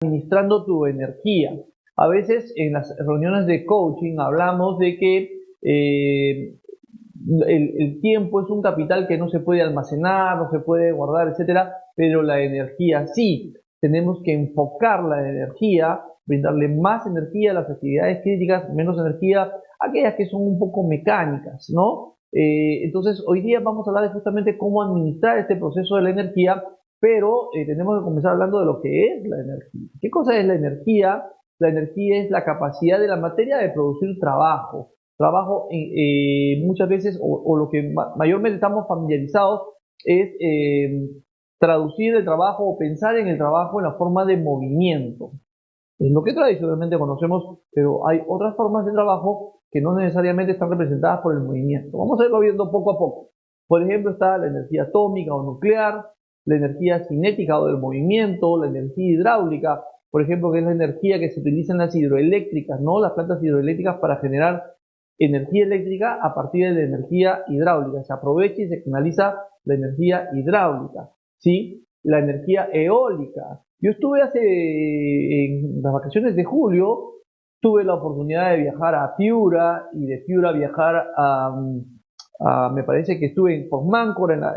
administrando tu energía. A veces en las reuniones de coaching hablamos de que el tiempo es un capital que no se puede almacenar, no se puede guardar, etcétera, pero la energía sí. Tenemos que enfocar la energía, brindarle más energía a las actividades críticas, menos energía a aquellas que son un poco mecánicas, ¿no? Entonces, hoy día vamos a hablar de justamente cómo administrar este proceso de la energía, pero tenemos que comenzar hablando de lo que es la energía. ¿Qué cosa es la energía? La energía es la capacidad de la materia de producir trabajo. Trabajo muchas veces, o lo que mayormente estamos familiarizados, es traducir el trabajo o pensar en el trabajo en la forma de movimiento. Es lo que tradicionalmente conocemos, pero hay otras formas de trabajo que no necesariamente están representadas por el movimiento. Vamos a irlo viendo poco a poco. Por ejemplo, está la energía atómica o nuclear, la energía cinética o del movimiento, la energía hidráulica, por ejemplo, que es la energía que se utiliza en las hidroeléctricas, ¿no? Las plantas hidroeléctricas para generar energía eléctrica a partir de la energía hidráulica. Se aprovecha y se canaliza la energía hidráulica, ¿sí? La energía eólica. Yo estuve en las vacaciones de julio, tuve la oportunidad de viajar a Piura y de Piura viajar me parece que estuve en Posmáncora,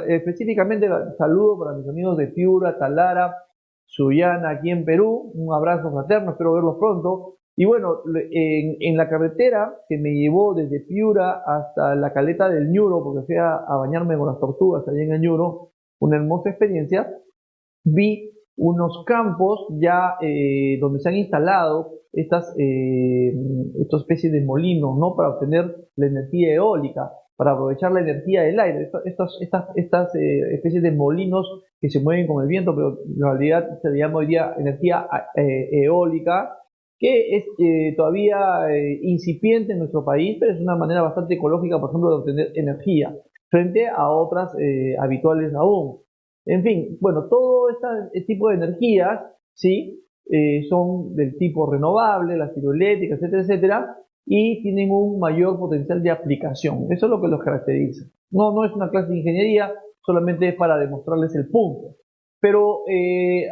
específicamente saludo para mis amigos de Piura, Talara, Sullana, aquí en Perú, un abrazo fraterno, espero verlos pronto. Y bueno, en la carretera que me llevó desde Piura hasta la caleta del Ñuro, porque fui a bañarme con las tortugas allá en el Ñuro, una hermosa experiencia, vi unos campos ya donde se han instalado estas especies de molinos, ¿no? Para obtener la energía eólica, para aprovechar la energía del aire. Estas especies de molinos que se mueven con el viento, pero en realidad se le llama hoy día energía eólica, que es todavía incipiente en nuestro país, pero es una manera bastante ecológica, por ejemplo, de obtener energía, frente a otras habituales aún. En fin, bueno, todo este tipo de energías, ¿sí? Son del tipo renovable, las hidroeléctricas, etcétera, etcétera, y tienen un mayor potencial de aplicación. Eso es lo que los caracteriza. No es una clase de ingeniería, solamente es para demostrarles el punto. Pero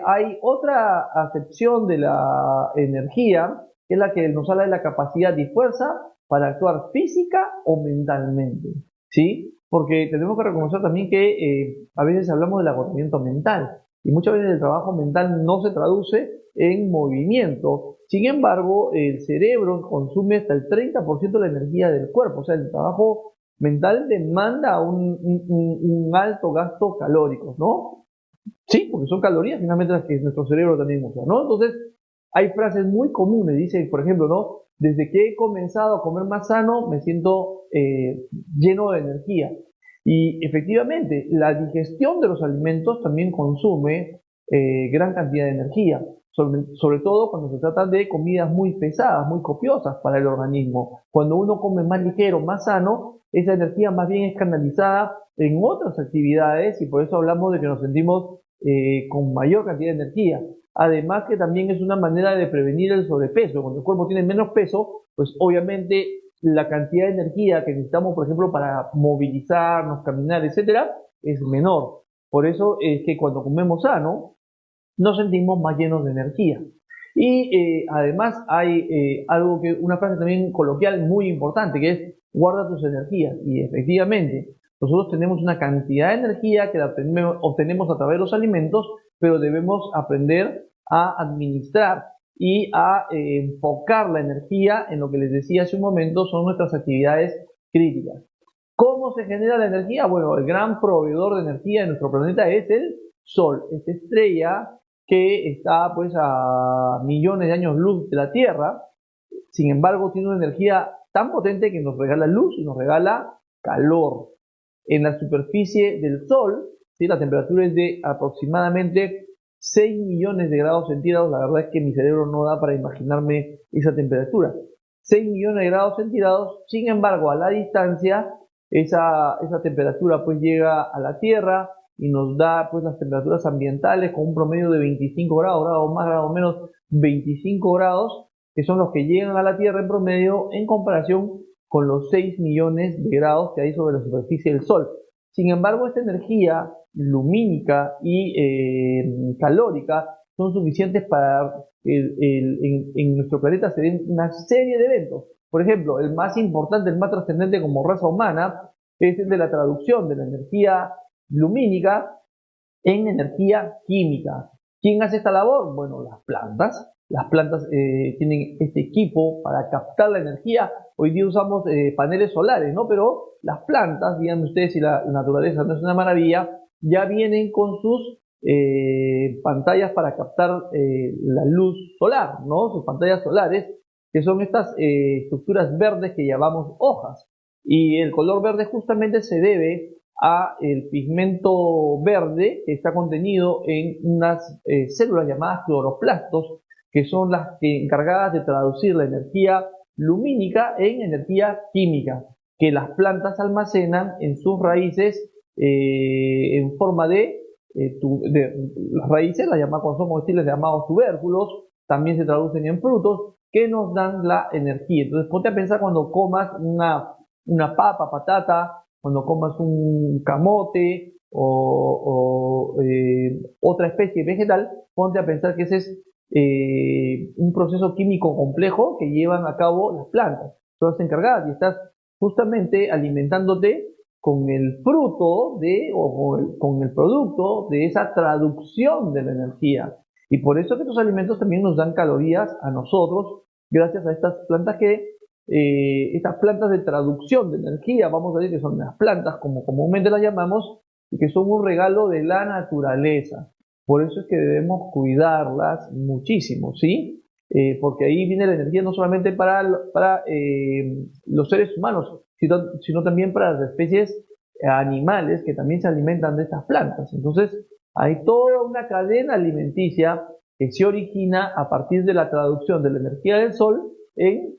hay otra acepción de la energía, que es la que nos habla de la capacidad y fuerza para actuar física o mentalmente, ¿sí? Porque tenemos que reconocer también que a veces hablamos del agotamiento mental y muchas veces el trabajo mental no se traduce en movimiento. Sin embargo, el cerebro consume hasta el 30% de la energía del cuerpo, o sea, el trabajo mental demanda un alto gasto calórico, ¿no? Sí, porque son calorías finalmente las que nuestro cerebro también usa, ¿no? Entonces, hay frases muy comunes, dice, por ejemplo, ¿no? Desde que he comenzado a comer más sano, me siento lleno de energía. Y efectivamente, la digestión de los alimentos también consume gran cantidad de energía, sobre todo cuando se trata de comidas muy pesadas, muy copiosas para el organismo. Cuando uno come más ligero, más sano, esa energía más bien es canalizada en otras actividades y por eso hablamos de que nos sentimos con mayor cantidad de energía. Además que también es una manera de prevenir el sobrepeso. Cuando el cuerpo tiene menos peso, pues obviamente la cantidad de energía que necesitamos, por ejemplo, para movilizarnos, caminar, etcétera, es menor. Por eso es que cuando comemos sano, nos sentimos más llenos de energía. Y además hay una frase también coloquial muy importante, que es guarda tus energías. Y efectivamente, nosotros tenemos una cantidad de energía que la obtenemos a través de los alimentos, pero debemos aprender a administrar y a enfocar la energía en lo que les decía hace un momento, son nuestras actividades críticas. ¿Cómo se genera la energía? Bueno, el gran proveedor de energía de nuestro planeta es el Sol, esta estrella que está pues a millones de años luz de la Tierra. Sin embargo, tiene una energía tan potente que nos regala luz y nos regala calor. En la superficie del Sol, ¿sí? La temperatura es de aproximadamente 6 millones de grados centígrados. La verdad es que mi cerebro no da para imaginarme esa temperatura. 6 millones de grados centígrados, sin embargo, a la distancia, esa temperatura pues llega a la Tierra y nos da pues las temperaturas ambientales con un promedio de 25 grados, grados más, grados menos, 25 grados, que son los que llegan a la Tierra en promedio en comparación con los 6 millones de grados que hay sobre la superficie del Sol. Sin embargo, esta energía lumínica y calórica son suficientes para en nuestro planeta se den una serie de eventos. Por ejemplo, el más importante, el más trascendente como raza humana, es el de la traducción de la energía lumínica en energía química. ¿Quién hace esta labor? Bueno, las plantas. Las plantas tienen este equipo para captar la energía. Hoy día usamos paneles solares, ¿no? Pero las plantas, díganme ustedes si la naturaleza no es una maravilla, ya vienen con sus pantallas para captar la luz solar, ¿no? Sus pantallas solares, que son estas estructuras verdes que llamamos hojas. Y el color verde justamente se debe a el pigmento verde que está contenido en unas células llamadas cloroplastos, que son las encargadas de traducir la energía lumínica en energía química, que las plantas almacenan en sus raíces en forma las raíces, las llamadas cuando son comestibles, llamados tubérculos, también se traducen en frutos que nos dan la energía. Entonces ponte a pensar cuando comas una papa, patata, cuando comas un camote o otra especie vegetal, ponte a pensar que ese es un proceso químico complejo que llevan a cabo las plantas. Son las encargadas y estás justamente alimentándote con el fruto con el producto de esa traducción de la energía. Y por eso que estos alimentos también nos dan calorías a nosotros, gracias a estas plantas estas plantas de traducción de energía, vamos a decir que son las plantas, como comúnmente las llamamos, y que son un regalo de la naturaleza. Por eso es que debemos cuidarlas muchísimo, ¿sí? Porque ahí viene la energía no solamente para los seres humanos, sino también para las especies animales que también se alimentan de estas plantas. Entonces, hay toda una cadena alimenticia que se origina a partir de la traducción de la energía del sol en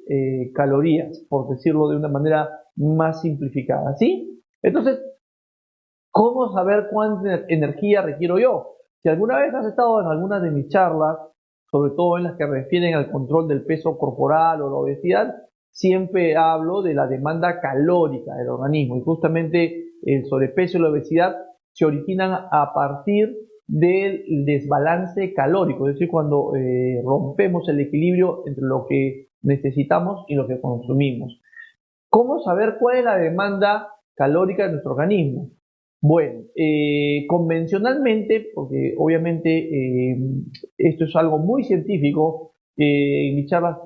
calorías, por decirlo de una manera más simplificada, ¿sí? Entonces, ¿cómo saber cuánta energía requiero yo? Si alguna vez has estado en alguna de mis charlas, sobre todo en las que refieren al control del peso corporal o la obesidad, siempre hablo de la demanda calórica del organismo, y justamente el sobrepeso y la obesidad se originan a partir del desbalance calórico, es decir, cuando rompemos el equilibrio entre lo que necesitamos y lo que consumimos. ¿Cómo saber cuál es la demanda calórica de nuestro organismo? Bueno, convencionalmente, porque obviamente esto es algo muy científico, en mis charlas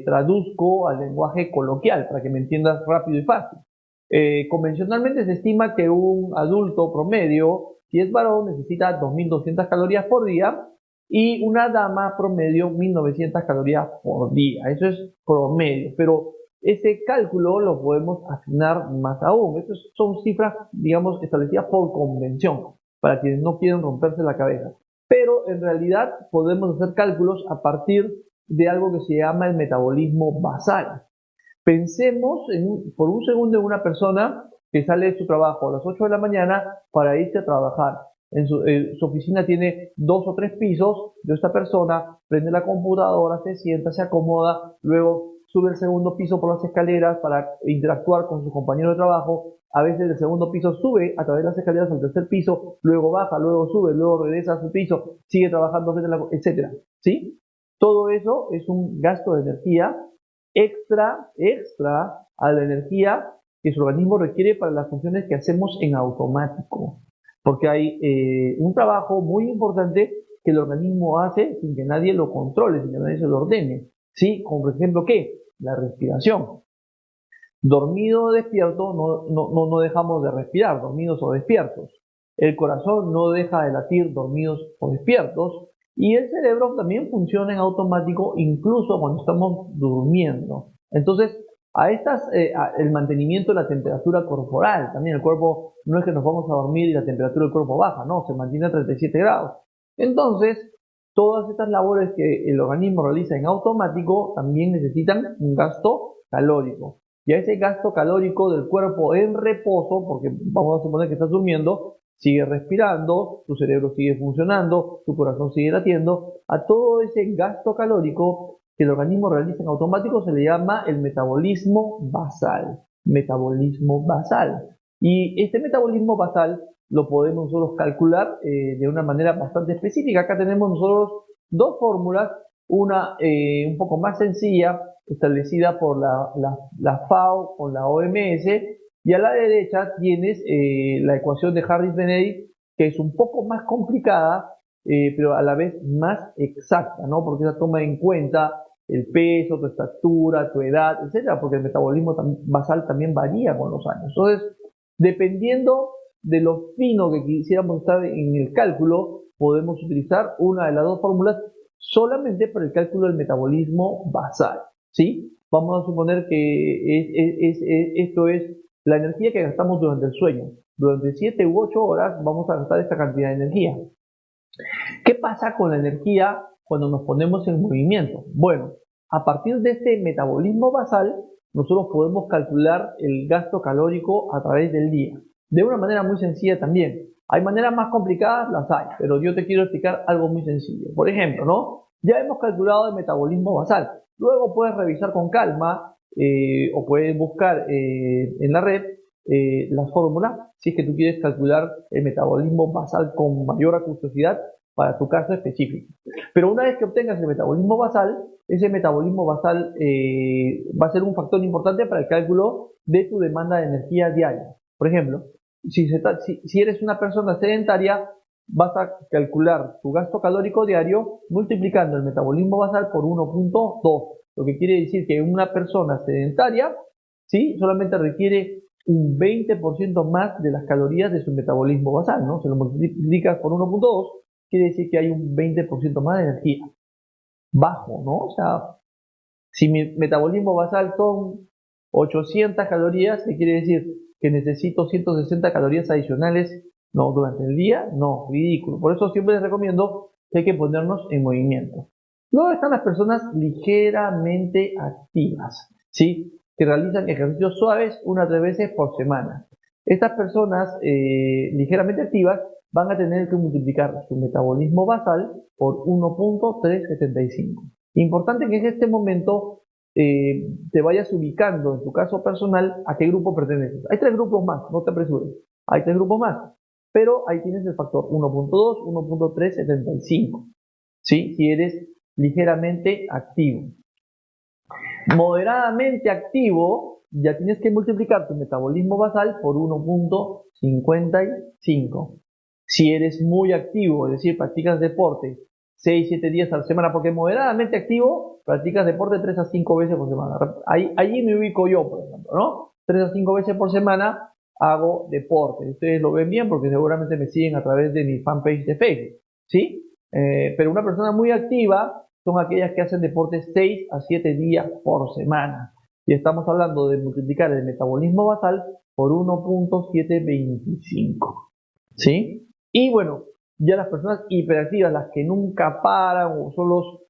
traduzco al lenguaje coloquial para que me entiendas rápido y fácil. Convencionalmente se estima que un adulto promedio, si es varón, necesita 2.200 calorías por día y una dama promedio 1.900 calorías por día. Eso es promedio, pero ese cálculo lo podemos afinar más aún. Estas son cifras, digamos, establecidas por convención, para quienes no quieren romperse la cabeza. Pero en realidad podemos hacer cálculos a partir de algo que se llama el metabolismo basal. Pensemos por un segundo en una persona que sale de su trabajo a las 8 de la mañana para irse a trabajar. Su oficina tiene 2 o 3 pisos. De esta persona prende la computadora, se sienta, se acomoda, luego sube el segundo piso por las escaleras para interactuar con sus compañeros de trabajo. A veces del segundo piso sube a través de las escaleras al tercer piso, luego baja, luego sube, luego regresa a su piso, sigue trabajando, etcétera. ¿Sí? Todo eso es un gasto de energía extra a la energía que su organismo requiere para las funciones que hacemos en automático. Porque hay un trabajo muy importante que el organismo hace sin que nadie lo controle, sin que nadie se lo ordene. ¿Sí? Como por ejemplo, ¿qué? La respiración. Dormido o despierto no dejamos de respirar, dormidos o despiertos. El corazón no deja de latir dormidos o despiertos. Y el cerebro también funciona en automático incluso cuando estamos durmiendo. Entonces, el mantenimiento de la temperatura corporal, también el cuerpo, no es que nos vamos a dormir y la temperatura del cuerpo baja, no, se mantiene a 37 grados. Entonces, todas estas labores que el organismo realiza en automático también necesitan un gasto calórico. Y a ese gasto calórico del cuerpo en reposo, porque vamos a suponer que estás durmiendo, sigue respirando, tu cerebro sigue funcionando, tu corazón sigue latiendo, a todo ese gasto calórico que el organismo realiza en automático se le llama el metabolismo basal. Metabolismo basal. Y este metabolismo basal lo podemos nosotros calcular de una manera bastante específica. Acá tenemos nosotros dos fórmulas, una un poco más sencilla, establecida por la FAO o la OMS, y a la derecha tienes la ecuación de Harris-Benedict, que es un poco más complicada, pero a la vez más exacta, ¿no? Porque ella toma en cuenta el peso, tu estatura, tu edad, etcétera, porque el metabolismo basal también varía con los años. Entonces, dependiendo de lo fino que quisiéramos estar en el cálculo, podemos utilizar una de las dos fórmulas solamente para el cálculo del metabolismo basal, ¿sí? Vamos a suponer que esto es la energía que gastamos durante el sueño. Durante 7 u 8 horas vamos a gastar esta cantidad de energía. ¿Qué pasa con la energía cuando nos ponemos en movimiento? Bueno, a partir de este metabolismo basal, nosotros podemos calcular el gasto calórico a través del día. De una manera muy sencilla también. Hay maneras más complicadas, las hay, pero yo te quiero explicar algo muy sencillo. Por ejemplo, ¿no? Ya hemos calculado el metabolismo basal. Luego puedes revisar con calma o puedes buscar en la red las fórmulas si es que tú quieres calcular el metabolismo basal con mayor acuciosidad para tu caso específico. Pero una vez que obtengas el metabolismo basal, ese metabolismo basal va a ser un factor importante para el cálculo de tu demanda de energía diaria. Por ejemplo, si eres una persona sedentaria, vas a calcular tu gasto calórico diario multiplicando el metabolismo basal por 1.2, lo que quiere decir que una persona sedentaria, ¿sí?, solamente requiere un 20% más de las calorías de su metabolismo basal, ¿no? Se lo multiplicas por 1.2, quiere decir que hay un 20% más de energía. Bajo, ¿no? O sea, si mi metabolismo basal son 800 calorías, ¿qué quiere decir? Que necesito 160 calorías adicionales, no, durante el día, no, ridículo. Por eso siempre les recomiendo que hay que ponernos en movimiento. Luego están las personas ligeramente activas, ¿sí?, que realizan ejercicios suaves 1 a 3 veces por semana. Estas personas ligeramente activas van a tener que multiplicar su metabolismo basal por 1.375. Importante que en este momento te vayas ubicando en tu caso personal a qué grupo perteneces. Hay 3 grupos más, no te apresures. Hay 3 grupos más, pero ahí tienes el factor 1.2, 1.375, ¿sí?, si eres ligeramente activo. Moderadamente activo, ya tienes que multiplicar tu metabolismo basal por 1.55. Si eres muy activo, es decir, practicas deporte 6-7 días a la semana, porque moderadamente activo, practicas deporte 3 a 5 veces por semana. Allí me ubico yo, por ejemplo, ¿no? 3 a 5 veces por semana hago deporte. Ustedes lo ven bien porque seguramente me siguen a través de mi fanpage de Facebook, ¿sí? Pero una persona muy activa son aquellas que hacen deporte 6 a 7 días por semana. Y estamos hablando de multiplicar el metabolismo basal por 1.725, ¿sí? Y bueno, ya las personas hiperactivas, las que nunca paran, o son los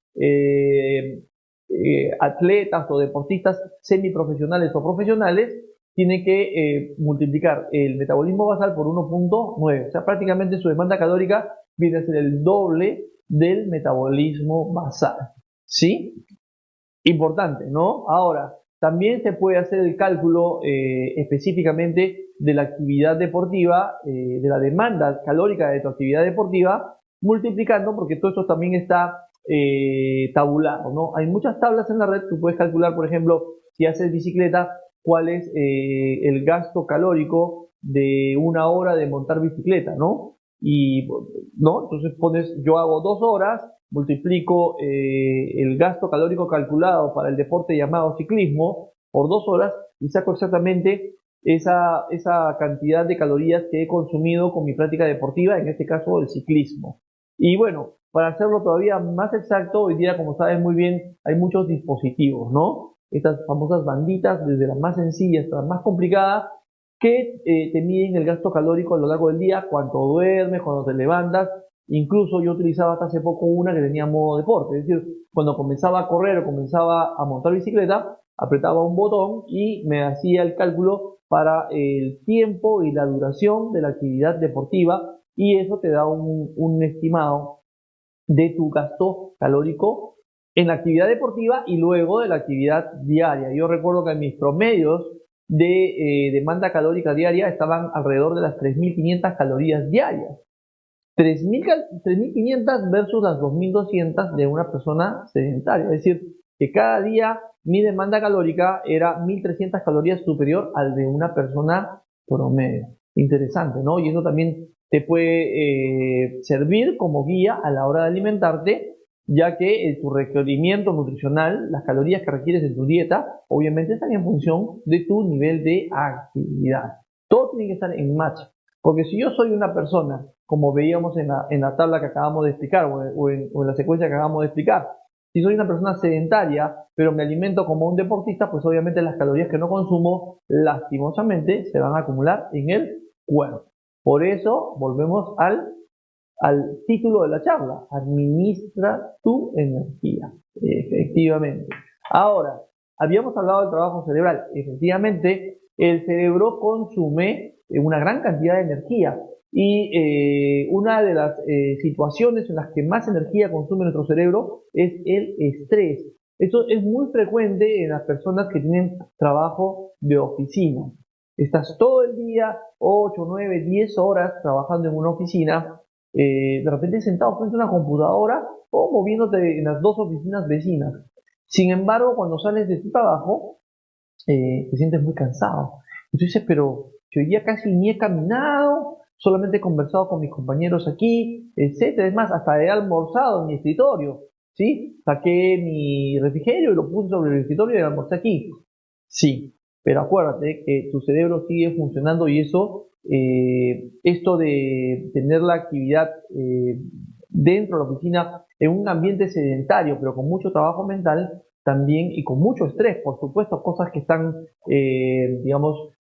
atletas o deportistas semiprofesionales o profesionales, tienen que multiplicar el metabolismo basal por 1.9. O sea, prácticamente su demanda calórica viene a ser el doble del metabolismo basal, ¿sí? Importante, ¿no? Ahora, también se puede hacer el cálculo específicamente de la actividad deportiva, de la demanda calórica de tu actividad deportiva, multiplicando, porque todo esto también está tabulado, ¿no? Hay muchas tablas en la red. Tú puedes calcular, por ejemplo, si haces bicicleta, cuál es el gasto calórico de 1 hora de montar bicicleta, ¿no? Y, ¿no? Entonces pones, yo hago 2 horas, multiplico el gasto calórico calculado para el deporte llamado ciclismo por 2 horas y saco exactamente esa cantidad de calorías que he consumido con mi práctica deportiva, en este caso el ciclismo. Y bueno, para hacerlo todavía más exacto, hoy día, como sabes muy bien, hay muchos dispositivos, ¿no? Estas famosas banditas, desde las más sencillas hasta las más complicadas, que te miden el gasto calórico a lo largo del día, cuánto duermes, cuando te levantas. Incluso yo utilizaba hasta hace poco una que tenía modo deporte, es decir, cuando comenzaba a correr o comenzaba a montar bicicleta, apretaba un botón y me hacía el cálculo para el tiempo y la duración de la actividad deportiva, y eso te da un estimado de tu gasto calórico en la actividad deportiva y luego de la actividad diaria. Yo recuerdo que en mis promedios de demanda calórica diaria estaban alrededor de las 3.500 calorías diarias. 3.500 versus las 2.200 de una persona sedentaria. Es decir, que cada día mi demanda calórica era 1.300 calorías superior al de una persona promedio. Interesante, ¿no? Y eso también te puede servir como guía a la hora de alimentarte, ya que tu requerimiento nutricional, las calorías que requieres en tu dieta, obviamente están en función de tu nivel de actividad. Todo tiene que estar en match. Porque si yo soy una persona, como veíamos en la tabla que acabamos de explicar, o en la secuencia que acabamos de explicar, si soy una persona sedentaria, pero me alimento como un deportista, pues obviamente las calorías que no consumo, lastimosamente, se van a acumular en el cuerpo. Por eso, volvemos al título de la charla, administra tu energía, efectivamente. Ahora, habíamos hablado del trabajo cerebral. Efectivamente, el cerebro consume una gran cantidad de energía y una de las situaciones en las que más energía consume nuestro cerebro es el estrés. Esto es muy frecuente en las personas que tienen trabajo de oficina. Estás todo el día, 8, 9, 10 horas trabajando en una oficina, de repente sentado frente a una computadora o moviéndote en las dos oficinas vecinas. Sin embargo, cuando sales de tu trabajo, te sientes muy cansado. Y tú dices, pero yo ya casi ni he caminado, solamente he conversado con mis compañeros aquí, etcétera. Es más, hasta he almorzado en mi escritorio, ¿sí? Saqué mi refrigerio y lo puse sobre el escritorio y almorcé aquí. Sí, pero acuérdate que tu cerebro sigue funcionando y eso, esto de tener la actividad dentro de la oficina en un ambiente sedentario, pero con mucho trabajo mental también y con mucho estrés, por supuesto, cosas que están, digamos,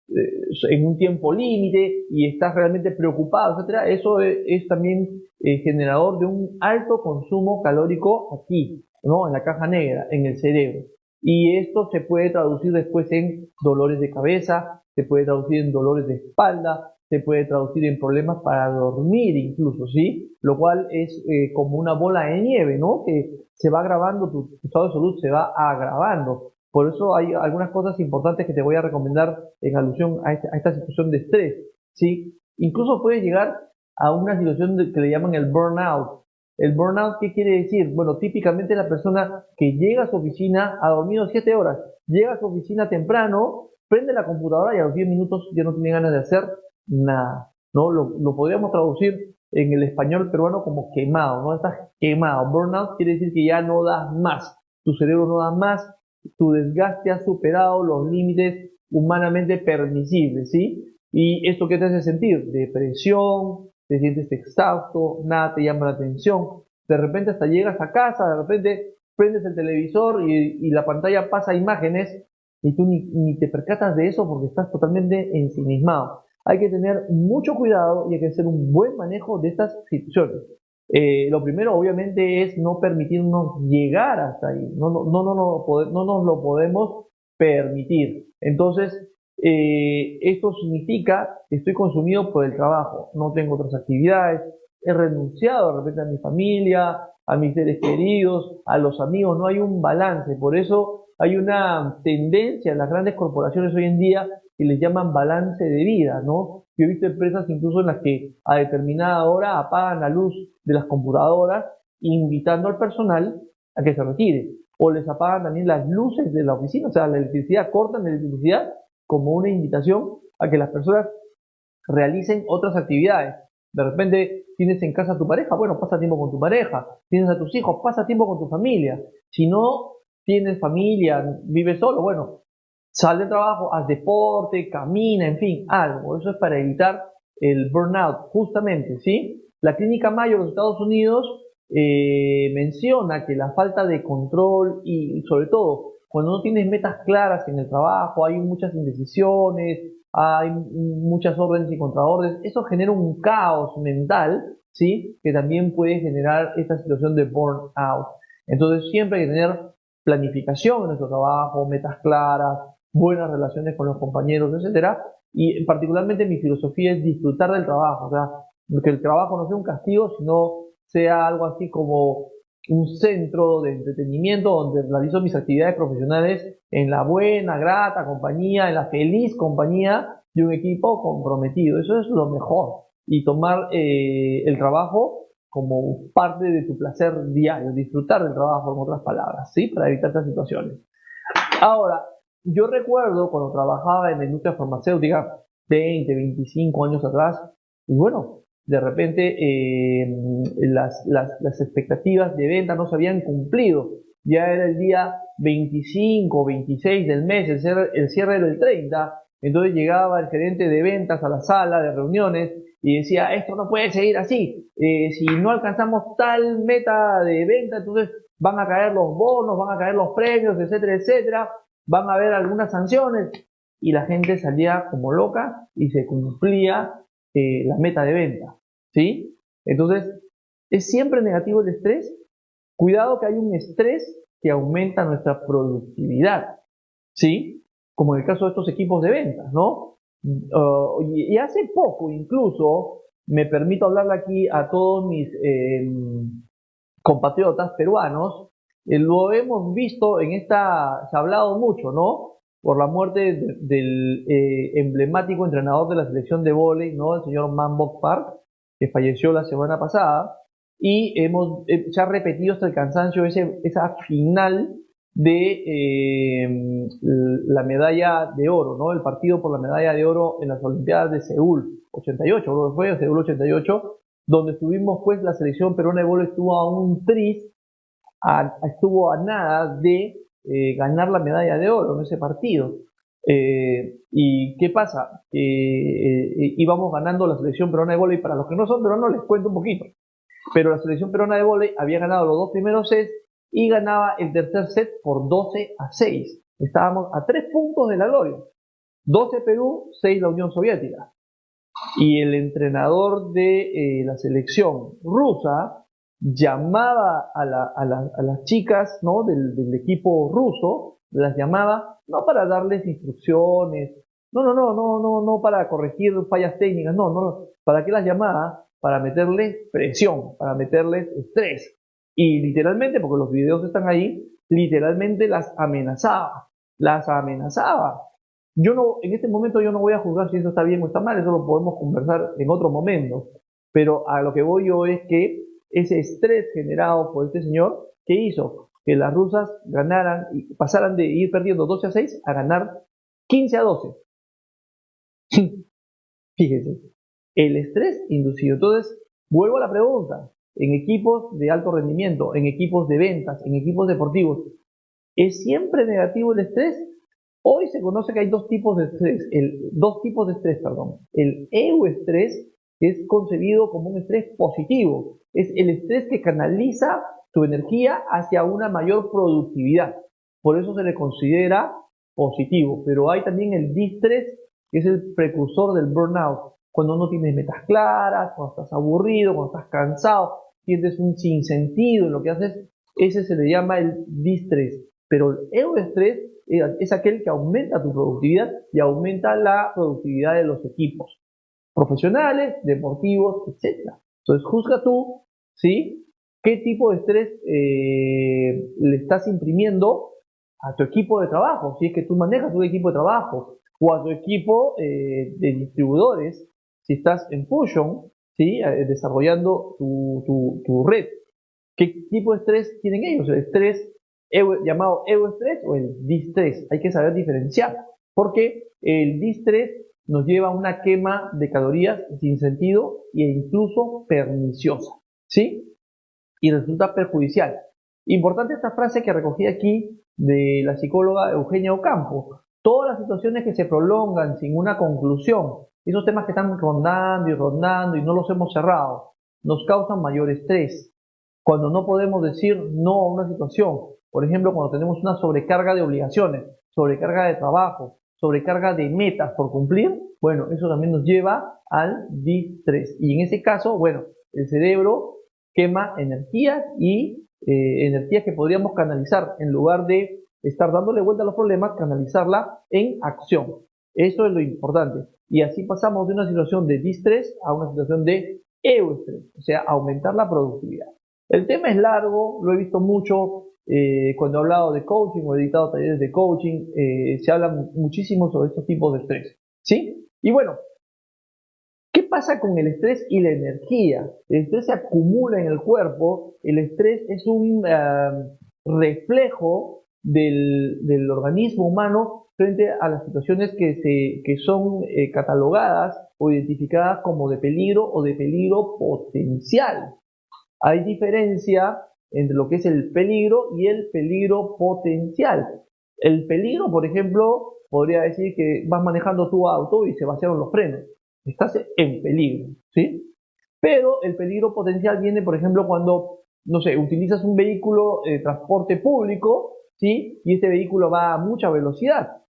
en un tiempo límite y estás realmente preocupado, etcétera, eso es también generador de un alto consumo calórico aquí, ¿no? En la caja negra, en el cerebro. Y esto se puede traducir después en dolores de cabeza, se puede traducir en dolores de espalda, se puede traducir en problemas para dormir incluso, ¿sí? Lo cual es como una bola de nieve, ¿no? Que se va agravando, tu estado de salud se va agravando. Por eso hay algunas cosas importantes que te voy a recomendar en alusión a esta situación de estrés, ¿sí? Incluso puede llegar a una situación que le llaman el burnout. ¿El burnout qué quiere decir? Bueno, típicamente la persona que llega a su oficina, ha dormido 7 horas, llega a su oficina temprano, prende la computadora y a los 10 minutos ya no tiene ganas de hacer nada, ¿no? Lo podríamos traducir en el español peruano como quemado, ¿no? Estás quemado. Burnout quiere decir que ya no das más, tu cerebro no da más, tu desgaste ha superado los límites humanamente permisibles, ¿sí? ¿Y esto qué te hace sentir? Depresión, te sientes exhausto, nada te llama la atención, de repente hasta llegas a casa, de repente prendes el televisor y la pantalla pasa imágenes y tú ni te percatas de eso porque estás totalmente ensimismado. Hay que tener mucho cuidado y hay que hacer un buen manejo de estas situaciones. Lo primero, obviamente, es no permitirnos llegar hasta ahí. No nos lo podemos permitir. Entonces, esto significa que estoy consumido por el trabajo. No tengo otras actividades. He renunciado de repente a mi familia, a mis seres queridos, a los amigos. No hay un balance. Por eso hay una tendencia en las grandes corporaciones hoy en día que les llaman balance de vida, ¿no? Yo he visto empresas incluso en las que a determinada hora apagan la luz de las computadoras, invitando al personal a que se retire. O les apagan también las luces de la oficina, o sea, la electricidad, cortan la electricidad como una invitación a que las personas realicen otras actividades. De repente tienes en casa a tu pareja, bueno, pasa tiempo con tu pareja. Tienes a tus hijos, pasa tiempo con tu familia. Si no tienes familia, vives solo, bueno, sal de trabajo, haz deporte, camina, en fin, algo. Eso es para evitar el burnout, justamente, ¿sí? La Clínica Mayo de los Estados Unidos menciona que la falta de control y sobre todo cuando no tienes metas claras en el trabajo, hay muchas indecisiones, hay muchas órdenes y contraórdenes, eso genera un caos mental, ¿sí? Que también puede generar esta situación de burnout. Entonces siempre hay que tener planificación en nuestro trabajo, metas claras, buenas relaciones con los compañeros, etcétera. Y particularmente mi filosofía es disfrutar del trabajo, o sea, que el trabajo no sea un castigo, sino sea algo así como un centro de entretenimiento donde realizo mis actividades profesionales en la buena, grata compañía, en la feliz compañía de un equipo comprometido. Eso es lo mejor. Y tomar el trabajo como parte de tu placer diario, disfrutar del trabajo, en otras palabras, ¿sí? Para evitar estas situaciones. Ahora, yo recuerdo cuando trabajaba en la industria farmacéutica, 20, 25 años atrás, y bueno, de repente las expectativas de venta no se habían cumplido. Ya era el día 25, 26 del mes, el cierre era el 30, entonces llegaba el gerente de ventas a la sala de reuniones y decía, esto no puede seguir así, si no alcanzamos tal meta de venta, entonces van a caer los bonos, van a caer los premios, etcétera, etcétera, van a haber algunas sanciones, y la gente salía como loca y se cumplía la meta de venta, ¿sí? Entonces, ¿es siempre negativo el estrés? Cuidado que hay un estrés que aumenta nuestra productividad, ¿sí? Como en el caso de estos equipos de ventas, ¿no? Y hace poco incluso, me permito hablarle aquí a todos mis compatriotas peruanos, lo hemos visto se ha hablado mucho, ¿no? Por la muerte del emblemático entrenador de la selección de vóley, ¿no? El señor Man Park, que falleció la semana pasada, y se ha repetido hasta el cansancio esa final de la medalla de oro, ¿no? El partido por la medalla de oro en las Olimpiadas de Seúl 88, creo que fue Seúl 88, donde estuvimos, pues, la selección peruana de vóley estuvo a un tris, estuvo a nada de ganar la medalla de oro en ese partido. ¿Y qué pasa? Íbamos ganando la selección peruana de vóley. Para los que no son peruanos les cuento un poquito. Pero la selección peruana de vóley había ganado los dos primeros sets y ganaba el tercer set por 12-6. Estábamos a 3 puntos de la gloria. 12 Perú, 6 la Unión Soviética. Y el entrenador de la selección rusa llamaba a las chicas, ¿no? del equipo ruso, las llamaba no para darles instrucciones, no para corregir fallas técnicas, no, ¿para qué las llamaba? Para meterles presión, para meterles estrés. Y literalmente, porque los videos están ahí, literalmente las amenazaba, en este momento yo no voy a juzgar si eso está bien o está mal, eso lo podemos conversar en otro momento, pero a lo que voy yo es que ese estrés generado por este señor, ¿qué hizo? Que las rusas ganaran y pasaran de ir perdiendo 12-6 a ganar 15-12. Fíjese, el estrés inducido. Entonces, vuelvo a la pregunta, en equipos de alto rendimiento, en equipos de ventas, en equipos deportivos, ¿es siempre negativo el estrés? Hoy se conoce que hay dos tipos de estrés, El euestrés, que es concebido como un estrés positivo, es el estrés que canaliza tu energía hacia una mayor productividad. Por eso se le considera positivo. Pero hay también el distrés, que es el precursor del burnout. Cuando no tienes metas claras, cuando estás aburrido, cuando estás cansado, sientes un sinsentido en lo que haces, ese se le llama el distrés. Pero el euestrés es aquel que aumenta tu productividad y aumenta la productividad de los equipos profesionales, deportivos, etc. Entonces, juzga tú, ¿sí? ¿Qué tipo de estrés le estás imprimiendo a tu equipo de trabajo? Si es que tú manejas un equipo de trabajo, o a tu equipo de distribuidores, si estás en Fusion, ¿sí? Desarrollando tu red. ¿Qué tipo de estrés tienen ellos? El estrés llamado euestrés o el distrés. Hay que saber diferenciar, porque el distrés nos lleva a una quema de calorías sin sentido e incluso perniciosa, ¿sí? Y resulta perjudicial. Importante esta frase que recogí aquí de la psicóloga Eugenia Ocampo. Todas las situaciones que se prolongan sin una conclusión, esos temas que están rondando y no los hemos cerrado, nos causan mayor estrés. Cuando no podemos decir no a una situación, por ejemplo, cuando tenemos una sobrecarga de obligaciones, sobrecarga de trabajo, sobrecarga de metas por cumplir, bueno, eso también nos lleva al distrés. Y en ese caso, bueno, el cerebro quema energías y energías que podríamos canalizar en lugar de estar dándole vuelta a los problemas, canalizarla en acción. Eso es lo importante. Y así pasamos de una situación de distrés a una situación de euestrés, o sea, aumentar la productividad. El tema es largo, lo he visto mucho cuando he hablado de coaching o he editado talleres de coaching, se habla muchísimo sobre estos tipos de estrés, ¿sí? Y bueno, ¿qué pasa con el estrés y la energía? El estrés se acumula en el cuerpo, el estrés es un reflejo del organismo humano frente a las situaciones que son catalogadas o identificadas como de peligro o de peligro potencial. Hay diferencia entre lo que es el peligro y el peligro potencial. El peligro, por ejemplo, podría decir que vas manejando tu auto y se vaciaron los frenos. Estás en peligro, ¿sí? Pero el peligro potencial viene, por ejemplo, cuando, no sé, utilizas un vehículo de transporte público, ¿sí? Y este vehículo va a mucha velocidad.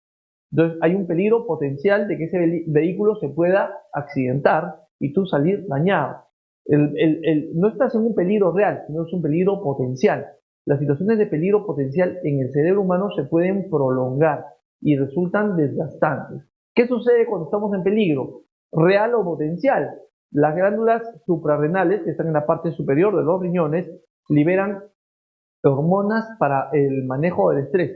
Entonces hay un peligro potencial de que ese vehículo se pueda accidentar y tú salir dañado. No estás en un peligro real, sino es un peligro potencial. Las situaciones de peligro potencial en el cerebro humano se pueden prolongar y resultan desgastantes. ¿Qué sucede cuando estamos en peligro? Real o potencial. Las glándulas suprarrenales, que están en la parte superior de los riñones, liberan hormonas para el manejo del estrés.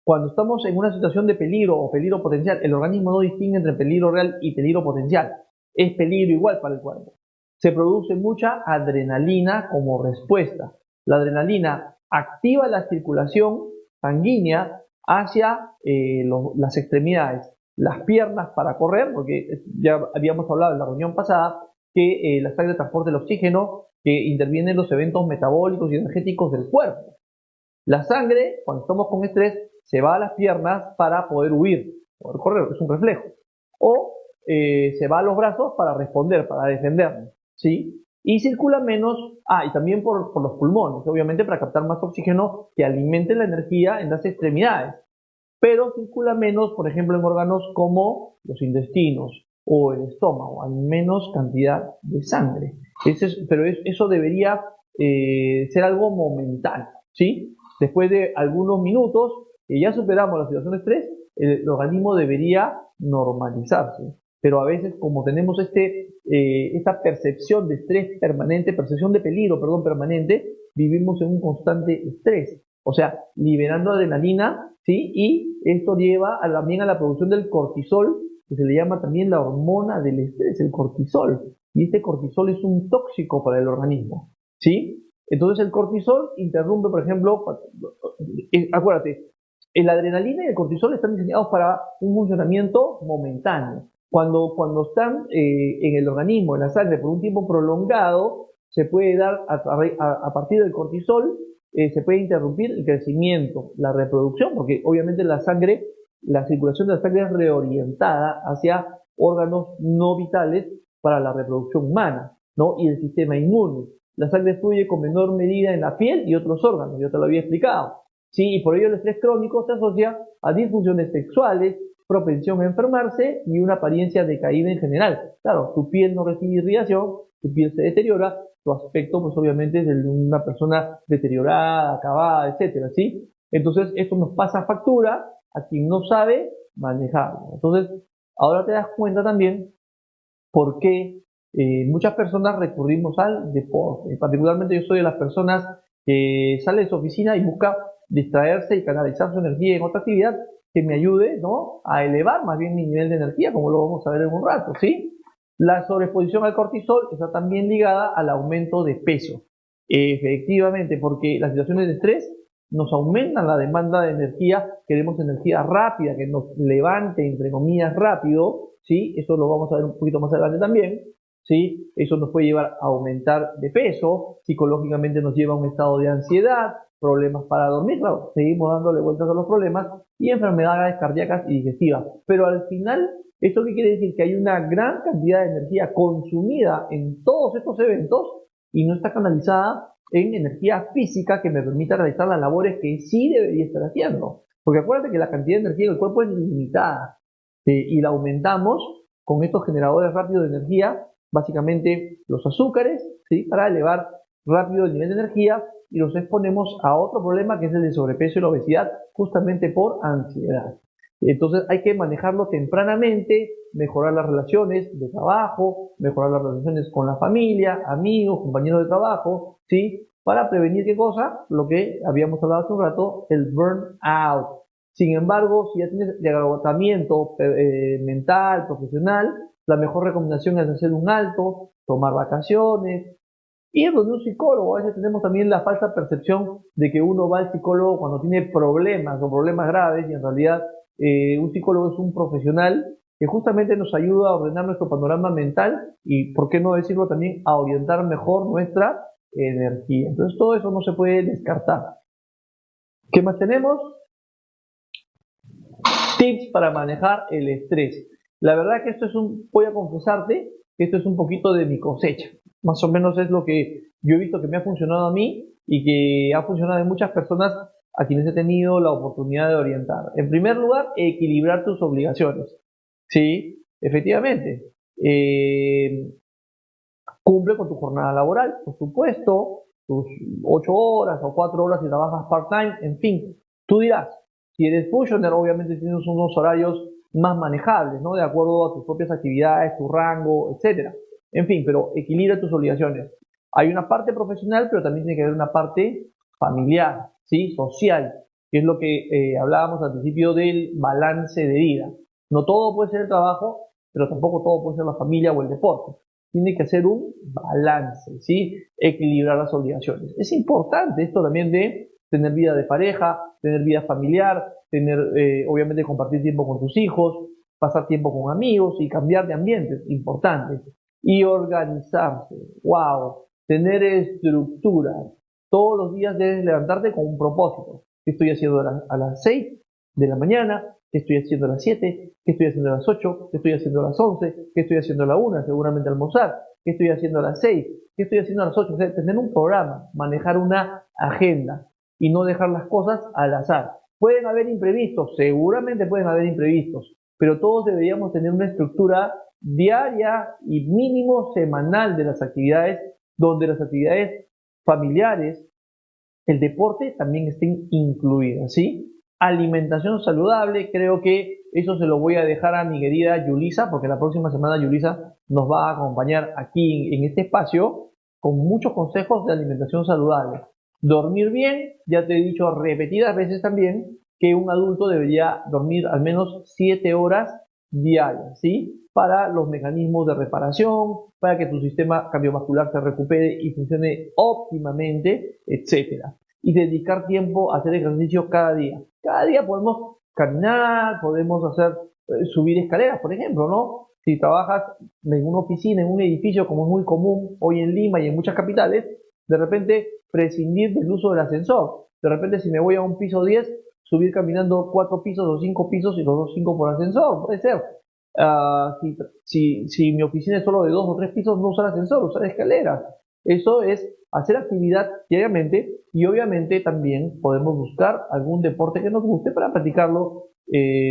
Cuando estamos en una situación de peligro o peligro potencial, el organismo no distingue entre peligro real y peligro potencial. Es peligro igual para el cuerpo. Se produce mucha adrenalina como respuesta. La adrenalina activa la circulación sanguínea hacia las extremidades, las piernas para correr, porque ya habíamos hablado en la reunión pasada que la sangre transporta el oxígeno que interviene en los eventos metabólicos y energéticos del cuerpo. La sangre, cuando estamos con estrés, se va a las piernas para poder huir, poder correr, es un reflejo. O se va a los brazos para responder, para defendernos, ¿sí? Y circula menos, y también por los pulmones, obviamente para captar más oxígeno que alimente la energía en las extremidades. Pero circula menos, por ejemplo, en órganos como los intestinos o el estómago, hay menos cantidad de sangre. Pero eso debería ser algo momentáneo, ¿sí? Después de algunos minutos que ya superamos la situación de estrés, el organismo debería normalizarse. Pero a veces, como tenemos esta percepción de estrés permanente, percepción de peligro, perdón, permanente, vivimos en un constante estrés. O sea, liberando adrenalina, ¿sí? Y esto lleva también a la producción del cortisol, que se le llama también la hormona del estrés, el cortisol. Y este cortisol es un tóxico para el organismo, ¿sí? Entonces el cortisol interrumpe, por ejemplo, acuérdate, la adrenalina y el cortisol están diseñados para un funcionamiento momentáneo. Cuando están en el organismo, en la sangre, por un tiempo prolongado, se puede dar, a partir del cortisol, se puede interrumpir el crecimiento, la reproducción, porque obviamente la circulación de la sangre es reorientada hacia órganos no vitales para la reproducción humana, ¿no? Y el sistema inmune. La sangre fluye con menor medida en la piel y otros órganos, yo te lo había explicado. Sí, y por ello el estrés crónico se asocia a disfunciones sexuales, propensión a enfermarse y una apariencia decaída en general. Claro, tu piel no recibe irrigación, tu piel se deteriora, tu aspecto pues obviamente es el de una persona deteriorada, acabada, etcétera, ¿sí? Entonces esto nos pasa factura a quien no sabe manejarlo. Entonces, ahora te das cuenta también por qué muchas personas recurrimos al deporte. Particularmente yo soy de las personas que sale de su oficina y busca distraerse y canalizar su energía en otra actividad que me ayude, ¿no?, a elevar más bien mi nivel de energía, como lo vamos a ver en un rato, ¿sí? La sobreexposición al cortisol está también ligada al aumento de peso. Efectivamente, porque las situaciones de estrés nos aumentan la demanda de energía, queremos energía rápida, que nos levante, entre comillas, rápido, ¿sí? Eso lo vamos a ver un poquito más adelante también, ¿sí? Eso nos puede llevar a aumentar de peso, psicológicamente nos lleva a un estado de ansiedad, problemas para dormir, claro, seguimos dándole vueltas a los problemas, y enfermedades cardíacas y digestivas. Pero al final, ¿esto qué quiere decir? Que hay una gran cantidad de energía consumida en todos estos eventos y no está canalizada en energía física que me permita realizar las labores que sí debería estar haciendo. Porque acuérdate que la cantidad de energía del cuerpo es limitada, y la aumentamos con estos generadores rápidos de energía, básicamente los azúcares, ¿sí?, para elevar rápido el nivel de energía, y los exponemos a otro problema que es el de sobrepeso y la obesidad, justamente por ansiedad. Entonces hay que manejarlo tempranamente, mejorar las relaciones de trabajo, mejorar las relaciones con la familia, amigos, compañeros de trabajo, ¿sí? para prevenir qué cosa, lo que habíamos hablado hace un rato, el burnout. Sin embargo, si ya tienes de agotamiento mental, profesional, la mejor recomendación es hacer un alto, tomar vacaciones, ir donde un psicólogo. A veces tenemos también la falsa percepción de que uno va al psicólogo cuando tiene problemas o problemas graves, y en realidad un psicólogo es un profesional que justamente nos ayuda a ordenar nuestro panorama mental y, por qué no decirlo también, a orientar mejor nuestra energía. Entonces todo eso no se puede descartar. ¿Qué más tenemos? Tips para manejar el estrés. La verdad que voy a confesarte que esto es un poquito de mi cosecha. Más o menos es lo que yo he visto que me ha funcionado a mí y que ha funcionado en muchas personas a quienes he tenido la oportunidad de orientar. En primer lugar, equilibrar tus obligaciones. Sí, efectivamente. Cumple con tu jornada laboral, por supuesto, tus 8 horas o 4 horas si trabajas part-time, en fin. Tú dirás, si eres fusioner, obviamente tienes unos horarios más manejables, ¿no? De acuerdo a tus propias actividades, tu rango, etcétera. En fin, pero equilibra tus obligaciones. Hay una parte profesional, pero también tiene que haber una parte familiar, ¿sí? Social, que es lo que hablábamos al principio del balance de vida. No todo puede ser el trabajo, pero tampoco todo puede ser la familia o el deporte. Tiene que hacer un balance, ¿sí? Equilibrar las obligaciones. Es importante esto también de tener vida de pareja, tener vida familiar, tener, obviamente, compartir tiempo con tus hijos, pasar tiempo con amigos y cambiar de ambientes, importante. Y organizarse, wow, tener estructura. Todos los días debes levantarte con un propósito. ¿Qué estoy haciendo a las 6 de la mañana? ¿Qué estoy haciendo a las 7? ¿Qué estoy haciendo a las 8? ¿Qué estoy haciendo a las 11? ¿Qué estoy haciendo a la 1? Seguramente almorzar. ¿Qué estoy haciendo a las 6? ¿Qué estoy haciendo a las 8? O sea, tener un programa, manejar una agenda y no dejar las cosas al azar. Pueden haber imprevistos, seguramente pueden haber imprevistos, pero todos deberíamos tener una estructura diaria y mínimo semanal de las actividades, donde las actividades familiares, el deporte también estén incluidas, ¿sí? Alimentación saludable, creo que eso se lo voy a dejar a mi querida Yulisa, porque la próxima semana Yulisa nos va a acompañar aquí en este espacio con muchos consejos de alimentación saludable. Dormir bien, ya te he dicho repetidas veces también que un adulto debería dormir al menos 7 horas diarias, ¿sí? Para los mecanismos de reparación, para que tu sistema cardiovascular se recupere y funcione óptimamente, etcétera. Y dedicar tiempo a hacer ejercicio cada día. Cada día podemos caminar, podemos hacer, subir escaleras, por ejemplo, ¿no? Si trabajas en una oficina, en un edificio, como es muy común hoy en Lima y en muchas capitales, de repente prescindir del uso del ascensor. De repente, si me voy a un piso 10, subir caminando 4 pisos o 5 pisos y los dos 5 por ascensor, puede ser. Si mi oficina es solo de 2 o 3 pisos, no usar ascensor, usar escaleras. Eso es hacer actividad diariamente, y obviamente también podemos buscar algún deporte que nos guste para practicarlo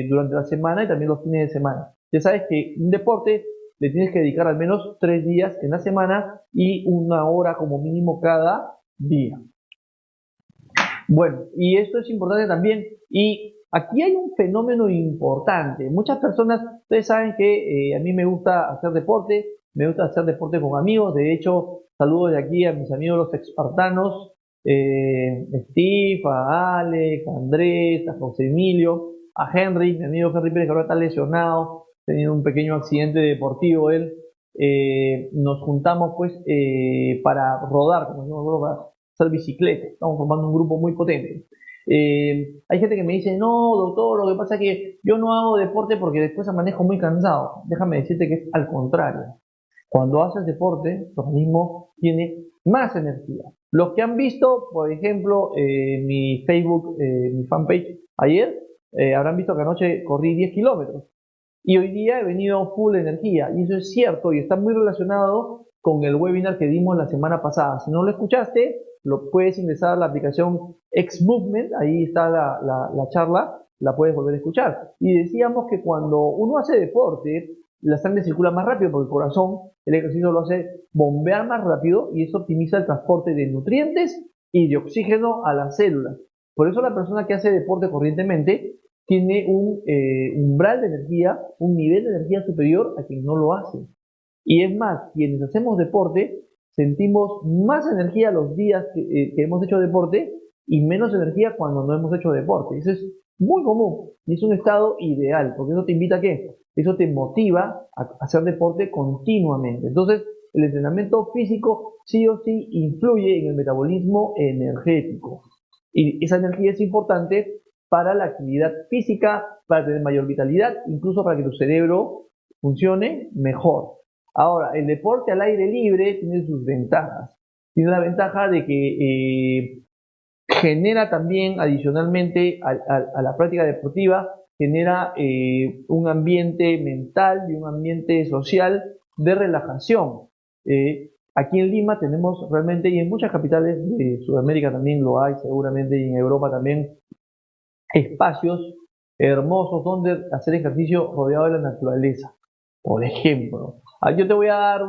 durante la semana y también los fines de semana. Ya sabes que un deporte le tienes que dedicar al menos 3 días en la semana y 1 hora como mínimo cada día. Bueno, y esto es importante también. Y aquí hay un fenómeno importante. Muchas personas, ustedes saben que a mí me gusta hacer deporte con amigos. De hecho, saludo de aquí a mis amigos los espartanos, Steve, a Alex, a Andrés, a José Emilio, a Henry, mi amigo Henry Pérez, que ahora está lesionado, tenido un pequeño accidente deportivo él. Nos juntamos pues para rodar, como decimos, para hacer bicicleta. Estamos formando un grupo muy potente. Hay gente que me dice, no, doctor, lo que pasa es que yo no hago deporte porque después manejo muy cansado. Déjame decirte que es al contrario. Cuando haces deporte, tu organismo tiene más energía. Los que han visto, por ejemplo, mi Facebook, mi fanpage ayer, habrán visto que anoche corrí 10 kilómetros. Y hoy día he venido full energía. Y eso es cierto y está muy relacionado con el webinar que dimos la semana pasada. Si no lo escuchaste, lo puedes ingresar a la aplicación X Movement. Ahí está la charla, la puedes volver a escuchar. Y decíamos que cuando uno hace deporte, la sangre circula más rápido porque el corazón, el ejercicio lo hace bombear más rápido y eso optimiza el transporte de nutrientes y de oxígeno a las células. Por eso la persona que hace deporte corrientemente tiene un umbral de energía, un nivel de energía superior a quien no lo hace. Y es más, quienes hacemos deporte sentimos más energía los días que hemos hecho deporte y menos energía cuando no hemos hecho deporte. Eso es muy común y es un estado ideal, porque eso te invita a qué? Eso te motiva a hacer deporte continuamente. Entonces, el entrenamiento físico sí o sí influye en el metabolismo energético. Y esa energía es importante para la actividad física, para tener mayor vitalidad, incluso para que tu cerebro funcione mejor. Ahora, el deporte al aire libre tiene sus ventajas. Tiene la ventaja de que genera también, adicionalmente a la práctica deportiva, genera un ambiente mental y un ambiente social de relajación. Aquí en Lima tenemos realmente, y en muchas capitales de Sudamérica también lo hay seguramente, y en Europa también, espacios hermosos donde hacer ejercicio rodeado de la naturaleza. Por ejemplo, yo te voy a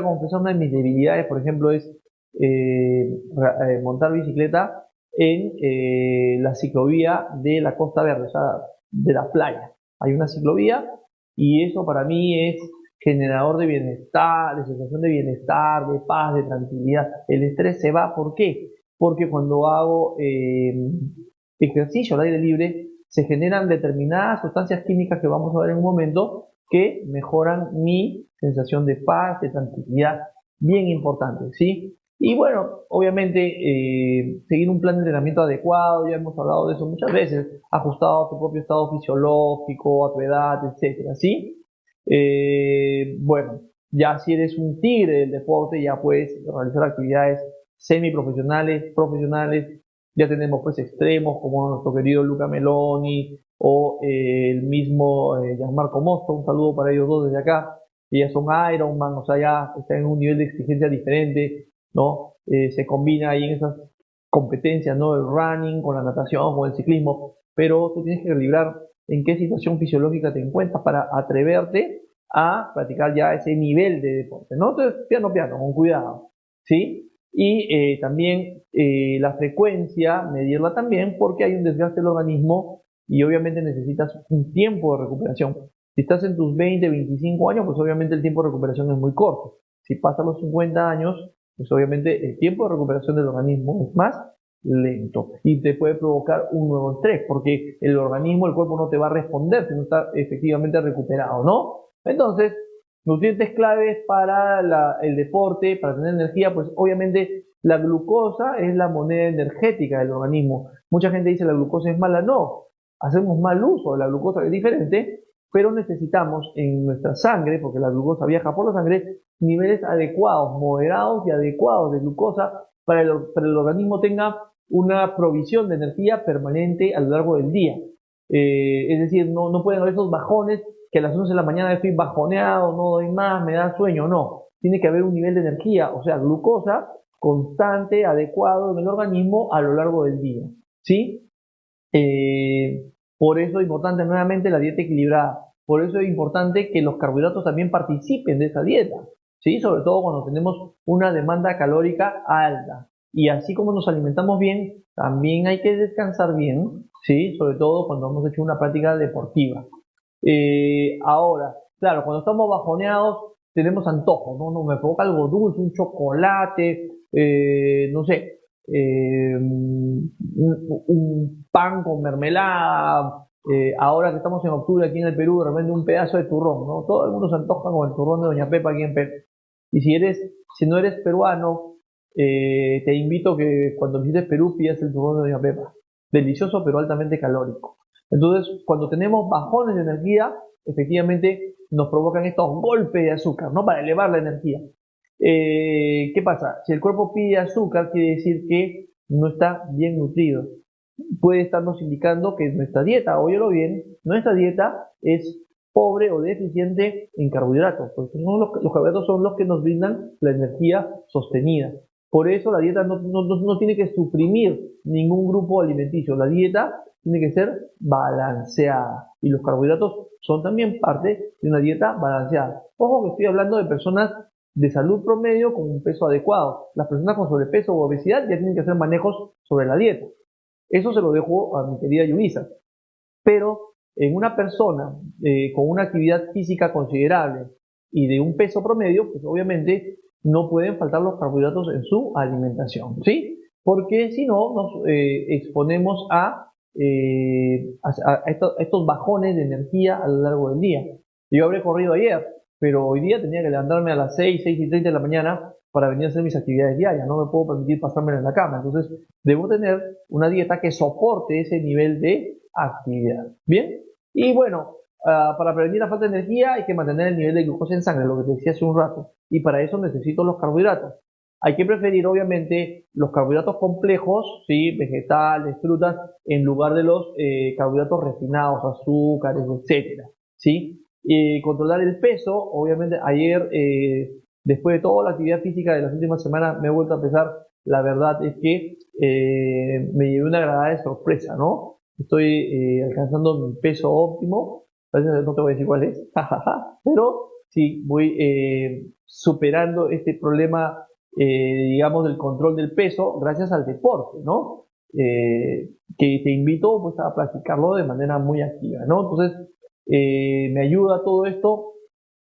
confesar una de mis debilidades, por ejemplo, es montar bicicleta en la ciclovía de la Costa Verde, o sea, de la playa. Hay una ciclovía y eso para mí es generador de bienestar, de sensación de bienestar, de paz, de tranquilidad. El estrés se va, ¿por qué? Porque cuando hago ejercicio al aire libre, se generan determinadas sustancias químicas que vamos a ver en un momento que mejoran mi sensación de paz, de tranquilidad, bien importante, ¿sí? Y bueno, obviamente seguir un plan de entrenamiento adecuado, ya hemos hablado de eso muchas veces, ajustado a tu propio estado fisiológico, a tu edad, etcétera, ¿sí? Bueno, ya si eres un tigre del deporte, ya puedes realizar actividades semiprofesionales, profesionales, ya tenemos pues extremos como nuestro querido Luca Meloni o el mismo Gianmarco Mosto, un saludo para ellos dos desde acá, que ya son Ironman, o sea, ya están en un nivel de exigencia diferente, ¿no? Se combina ahí en esas competencias, ¿no? El running con la natación, con el ciclismo, pero tú tienes que calibrar en qué situación fisiológica te encuentras para atreverte a practicar ya ese nivel de deporte, ¿no? Entonces, piano, con cuidado, ¿sí? Y también la frecuencia, medirla también, porque hay un desgaste del organismo y obviamente necesitas un tiempo de recuperación. Si estás en tus 20, 25 años, pues obviamente el tiempo de recuperación es muy corto. Si pasas los 50 años, pues obviamente el tiempo de recuperación del organismo es más lento y te puede provocar un nuevo estrés, porque el organismo, el cuerpo no te va a responder si no está efectivamente recuperado, ¿no? Entonces, nutrientes claves para el deporte, para tener energía, pues obviamente la glucosa es la moneda energética del organismo. Mucha gente dice la glucosa es mala, no, hacemos mal uso de la glucosa, que es diferente, pero necesitamos en nuestra sangre, porque la glucosa viaja por la sangre, niveles adecuados, moderados y adecuados de glucosa para el organismo tenga una provisión de energía permanente a lo largo del día. Es decir, no pueden haber esos bajones que a las 11 de la mañana estoy bajoneado, no doy más, me da sueño, no. Tiene que haber un nivel de energía, o sea, glucosa constante, adecuado en el organismo a lo largo del día, ¿sí? Por eso es importante nuevamente la dieta equilibrada. Por eso es importante que los carbohidratos también participen de esa dieta, ¿sí? Sobre todo cuando tenemos una demanda calórica alta. Y así como nos alimentamos bien, también hay que descansar bien, ¿sí? Sobre todo cuando hemos hecho una práctica deportiva. Ahora, claro, cuando estamos bajoneados tenemos antojos, ¿no? Me provoca algo dulce, un chocolate, no sé, un pan con mermelada. Ahora que estamos en octubre aquí en el Perú, de repente un pedazo de turrón, ¿no? Todo el mundo se antoja con el turrón de Doña Pepa aquí en Perú. Y si no eres peruano, te invito a que cuando visites Perú pidas el turrón de Doña Pepa. Delicioso pero altamente calórico. Entonces, cuando tenemos bajones de energía, efectivamente nos provocan estos golpes de azúcar, ¿no? Para elevar la energía. ¿Qué pasa? Si el cuerpo pide azúcar, quiere decir que no está bien nutrido. Puede estarnos indicando que nuestra dieta, óyelo bien, nuestra dieta es pobre o deficiente en carbohidratos, porque los carbohidratos son los que nos brindan la energía sostenida. Por eso la dieta no tiene que suprimir ningún grupo alimenticio, la dieta tiene que ser balanceada y los carbohidratos son también parte de una dieta balanceada. Ojo que estoy hablando de personas de salud promedio con un peso adecuado. Las personas con sobrepeso o obesidad ya tienen que hacer manejos sobre la dieta. Eso se lo dejo a mi querida Yulisa. Pero en una persona con una actividad física considerable y de un peso promedio, pues obviamente no pueden faltar los carbohidratos en su alimentación, ¿sí? Porque si no, nos exponemos a estos bajones de energía a lo largo del día. Yo habré corrido ayer, pero hoy día tenía que levantarme a las 6:30 de la mañana para venir a hacer mis actividades diarias. No me puedo permitir pasarme en la cama. Entonces, debo tener una dieta que soporte ese nivel de actividad. ¿Bien? Y bueno, para prevenir la falta de energía hay que mantener el nivel de glucosa en sangre, lo que te decía hace un rato. Y para eso necesito los carbohidratos. Hay que preferir, obviamente, los carbohidratos complejos, ¿sí? Vegetales, frutas, en lugar de los carbohidratos refinados, azúcares, etcétera, ¿sí? Controlar el peso, obviamente, ayer, después de toda la actividad física de las últimas semanas, me he vuelto a pesar. La verdad es que me llevé una agradable sorpresa, ¿no? Estoy alcanzando mi peso óptimo. A veces no te voy a decir cuál es, pero sí, voy superando este problema, digamos, del control del peso gracias al deporte, ¿no? Que te invito pues a practicarlo de manera muy activa, ¿no? Entonces, me ayuda todo esto.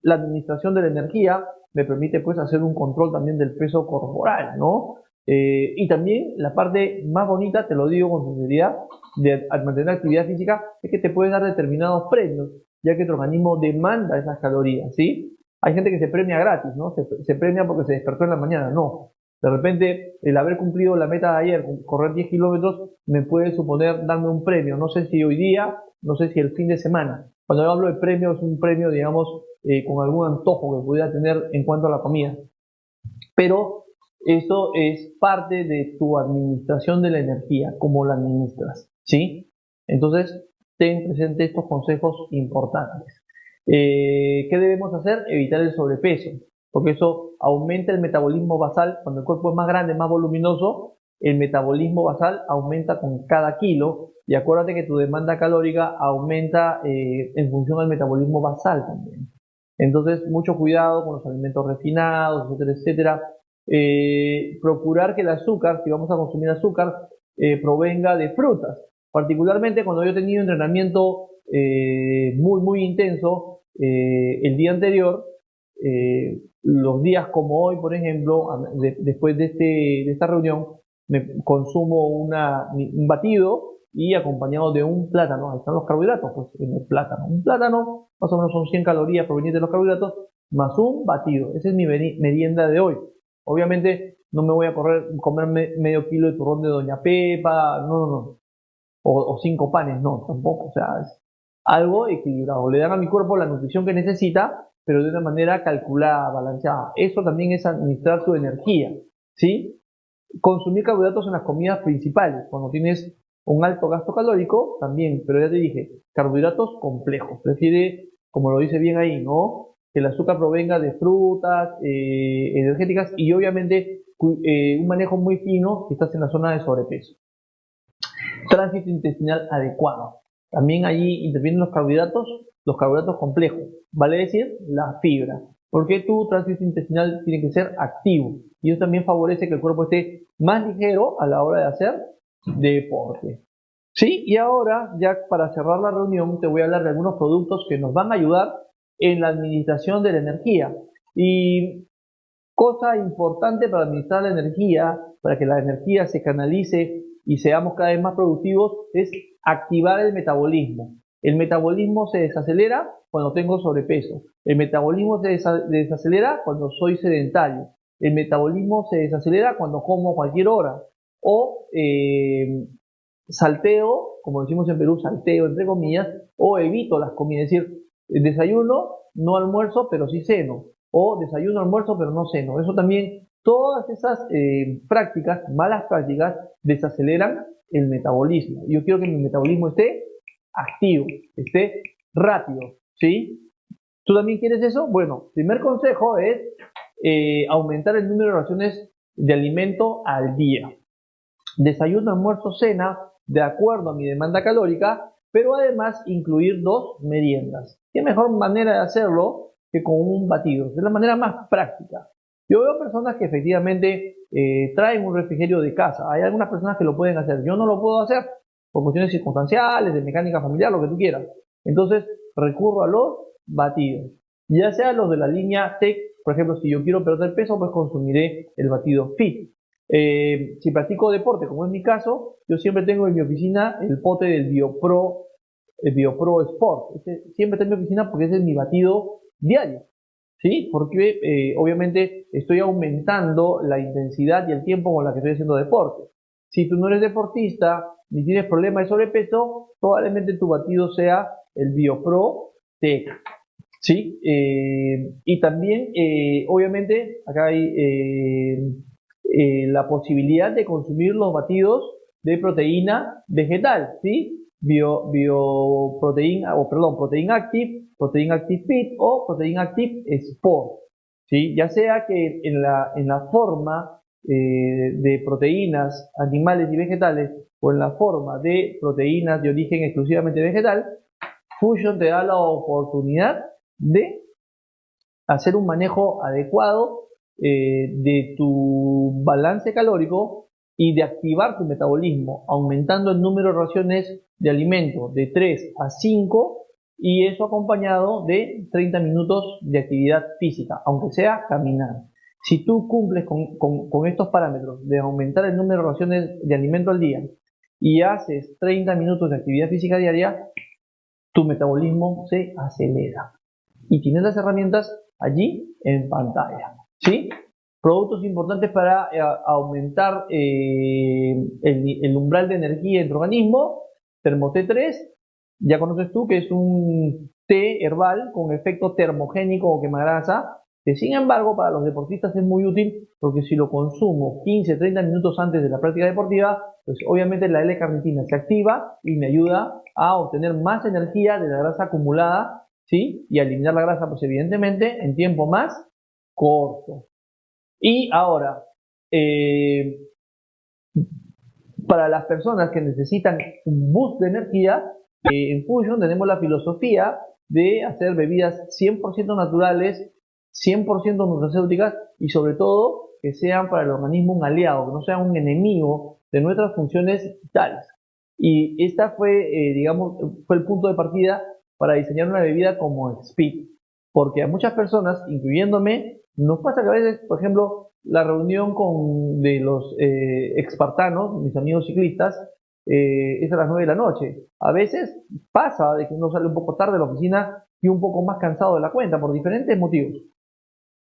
La administración de la energía me permite pues hacer un control también del peso corporal, ¿no? Y también la parte más bonita, te lo digo con sinceridad, de mantener actividad física, es que te puedes dar determinados premios, ya que tu organismo demanda esas calorías, ¿sí? Hay gente que se premia gratis, ¿no? Se premia porque se despertó en la mañana, no. De repente, el haber cumplido la meta de ayer, correr 10 kilómetros, me puede suponer darme un premio. No sé si hoy día, no sé si el fin de semana. Cuando yo hablo de premio, es un premio, digamos, con algún antojo que pudiera tener en cuanto a la comida. Pero eso es parte de tu administración de la energía, cómo la administras, ¿sí? Entonces, ten presente estos consejos importantes. ¿Qué debemos hacer? Evitar el sobrepeso, porque eso aumenta el metabolismo basal. Cuando el cuerpo es más grande, más voluminoso, el metabolismo basal aumenta con cada kilo, y acuérdate que tu demanda calórica aumenta en función al metabolismo basal también. Entonces, mucho cuidado con los alimentos refinados, etcétera, etcétera. Procurar que el azúcar, si vamos a consumir azúcar, provenga de frutas. Particularmente cuando yo he tenido entrenamiento muy intenso el día anterior, los días como hoy, por ejemplo, después de esta reunión, me consumo un batido y acompañado de un plátano. Ahí están los carbohidratos, pues en el plátano. Un plátano, más o menos son 100 calorías provenientes de los carbohidratos, más un batido. Esa es mi merienda de hoy. Obviamente no me voy a comerme medio kilo de turrón de Doña Pepa, no. O 5 panes, no, tampoco. O sea, es algo equilibrado. Le dan a mi cuerpo la nutrición que necesita, pero de una manera calculada, balanceada. Eso también es administrar su energía, ¿sí? Consumir carbohidratos en las comidas principales. Cuando tienes un alto gasto calórico, también, pero ya te dije, carbohidratos complejos. Prefiere, como lo dice bien ahí, ¿no? Que el azúcar provenga de frutas energéticas y obviamente un manejo muy fino si estás en la zona de sobrepeso. Tránsito intestinal adecuado. También allí intervienen los carbohidratos complejos, vale decir, la fibra. Porque tu tránsito intestinal tiene que ser activo y eso también favorece que el cuerpo esté más ligero a la hora de hacer deporte. Sí, y ahora, ya para cerrar la reunión, te voy a hablar de algunos productos que nos van a ayudar en la administración de la energía. Y cosa importante para administrar la energía, para que la energía se canalice y seamos cada vez más productivos, es activar el metabolismo. El metabolismo se desacelera cuando tengo sobrepeso. El metabolismo se desacelera cuando soy sedentario. El metabolismo se desacelera cuando como a cualquier hora. O salteo, como decimos en Perú, salteo entre comillas, o evito las comidas. Es decir, desayuno, no almuerzo, pero sí ceno. O desayuno, almuerzo, pero no ceno. Eso también, todas esas prácticas, malas prácticas, desaceleran el metabolismo. Yo quiero que mi metabolismo esté activo, esté rápido, ¿sí? ¿Tú también quieres eso? Bueno, primer consejo es aumentar el número de raciones de alimento al día. Desayuno, almuerzo, cena, de acuerdo a mi demanda calórica, pero además incluir 2 meriendas. ¿Qué mejor manera de hacerlo que con un batido? Es la manera más práctica. Yo veo personas que efectivamente traen un refrigerio de casa. Hay algunas personas que lo pueden hacer. Yo no lo puedo hacer por cuestiones circunstanciales, de mecánica familiar, lo que tú quieras. Entonces recurro a los batidos, ya sea los de la línea TEC Por ejemplo, si yo quiero perder peso, pues consumiré el batido Fit. Si practico deporte, como es mi caso, yo siempre tengo en mi oficina el pote del BioPro, el BioPro Sport. Siempre está en mi oficina porque ese es mi batido diario. ¿Sí? Porque obviamente estoy aumentando la intensidad y el tiempo con la que estoy haciendo deporte. Si tú no eres deportista ni tienes problemas de sobrepeso, probablemente tu batido sea el BioPro Tech. ¿Sí? Y también, obviamente, acá hay la posibilidad de consumir los batidos de proteína vegetal, ¿sí? Bioproteína, o perdón, Protein Active, Protein Active Fit o Protein Active Sport, ¿sí? Ya sea que en la forma de proteínas animales y vegetales o en la forma de proteínas de origen exclusivamente vegetal, Fusion te da la oportunidad de hacer un manejo adecuado de tu balance calórico y de activar tu metabolismo, aumentando el número de raciones de alimento de 3 a 5 y eso acompañado de 30 minutos de actividad física, aunque sea caminar. Si tú cumples con estos parámetros de aumentar el número de raciones de alimento al día y haces 30 minutos de actividad física diaria, tu metabolismo se acelera. Y tienes las herramientas allí en pantalla. ¿Sí? Productos importantes para aumentar el umbral de energía en tu organismo. Termo-T3, ya conoces tú que es un té herbal con efecto termogénico o quemagrasa, que sin embargo para los deportistas es muy útil porque si lo consumo 15-30 minutos antes de la práctica deportiva, pues obviamente la L-carnitina se activa y me ayuda a obtener más energía de la grasa acumulada, ¿sí? Y a eliminar la grasa, pues evidentemente en tiempo más corto. Y ahora, para las personas que necesitan un boost de energía, en Fusion tenemos la filosofía de hacer bebidas 100% naturales, 100% nutracéuticas y sobre todo que sean para el organismo un aliado, que no sean un enemigo de nuestras funciones vitales. Y esta fue, digamos, fue el punto de partida para diseñar una bebida como Speed. Porque a muchas personas, incluyéndome, nos pasa que a veces, por ejemplo, la reunión de los expartanos, mis amigos ciclistas, es a las 9 de la noche. A veces pasa de que uno sale un poco tarde de la oficina y un poco más cansado de la cuenta por diferentes motivos.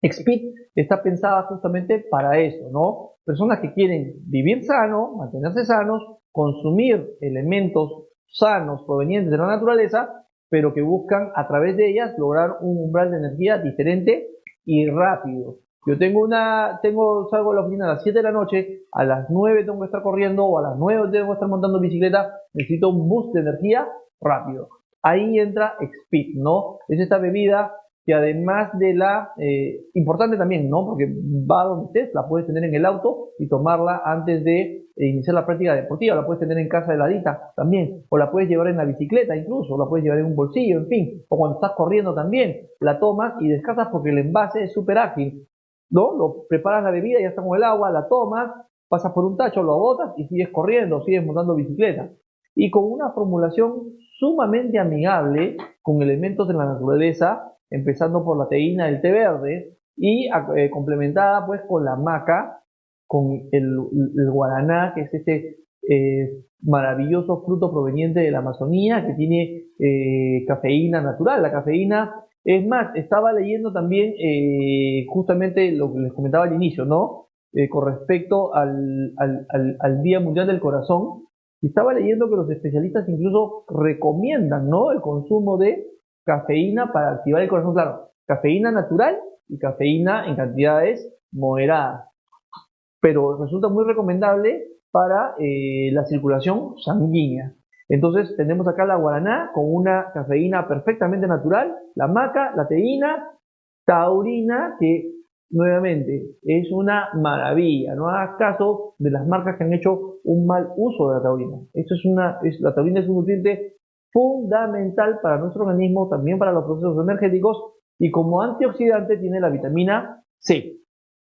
Speed está pensada justamente para eso, ¿no? Personas que quieren vivir sano, mantenerse sanos, consumir elementos sanos provenientes de la naturaleza, pero que buscan a través de ellas lograr un umbral de energía diferente y rápido. Yo salgo de la oficina a las 7 de la noche, a las 9 tengo que estar corriendo o a las 9 tengo que estar montando bicicleta, necesito un boost de energía rápido. Ahí entra Speed, ¿no? Es esta bebida que además de importante también, ¿no? Porque va donde estés, la puedes tener en el auto y tomarla antes de iniciar la práctica deportiva, la puedes tener en casa heladita también, o la puedes llevar en la bicicleta incluso, o la puedes llevar en un bolsillo, en fin, o cuando estás corriendo también, la tomas y descansas porque el envase es súper ágil, ¿no? Lo preparas la bebida, ya está con el agua, la tomas, pasas por un tacho, lo botas y sigues corriendo, sigues montando bicicleta. Y con una formulación sumamente amigable con elementos de la naturaleza, empezando por la teína del té verde y complementada pues con la maca, con el guaraná, que es este maravilloso fruto proveniente de la Amazonía que tiene cafeína natural. La cafeína, es más, estaba leyendo también justamente lo que les comentaba al inicio, ¿no? Con respecto al Día Mundial del Corazón, estaba leyendo que los especialistas incluso recomiendan, ¿no? El consumo de cafeína para activar el corazón, claro, cafeína natural y cafeína en cantidades moderadas, pero resulta muy recomendable para la circulación sanguínea. Entonces tenemos acá la guaraná con una cafeína perfectamente natural, la maca, la teína, taurina, que nuevamente es una maravilla. No hagas caso de las marcas que han hecho un mal uso de la taurina. La taurina es un nutriente fundamental para nuestro organismo, también para los procesos energéticos, y como antioxidante tiene la vitamina C.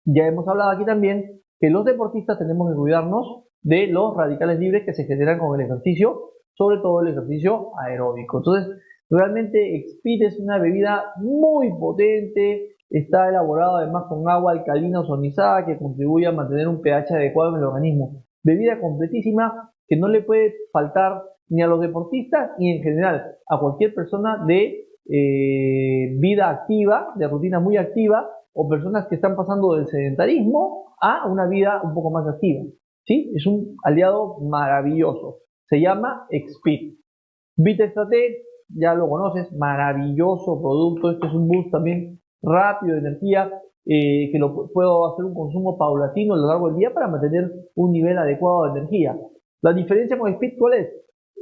Ya hemos hablado aquí también que los deportistas tenemos que cuidarnos de los radicales libres que se generan con el ejercicio, sobre todo el ejercicio aeróbico. Entonces, realmente Speed es una bebida muy potente, está elaborado además con agua alcalina ozonizada que contribuye a mantener un pH adecuado en el organismo. Bebida completísima que no le puede faltar ni a los deportistas ni en general a cualquier persona de vida activa, de rutina muy activa, o personas que están pasando del sedentarismo a una vida un poco más activa. ¿Sí? Es un aliado maravilloso. Se llama Expit. Vita Extra T, ya lo conoces, maravilloso producto. Este es un boost también rápido de energía, que puedo hacer un consumo paulatino a lo largo del día para mantener un nivel adecuado de energía. La diferencia con Speed, ¿cuál es?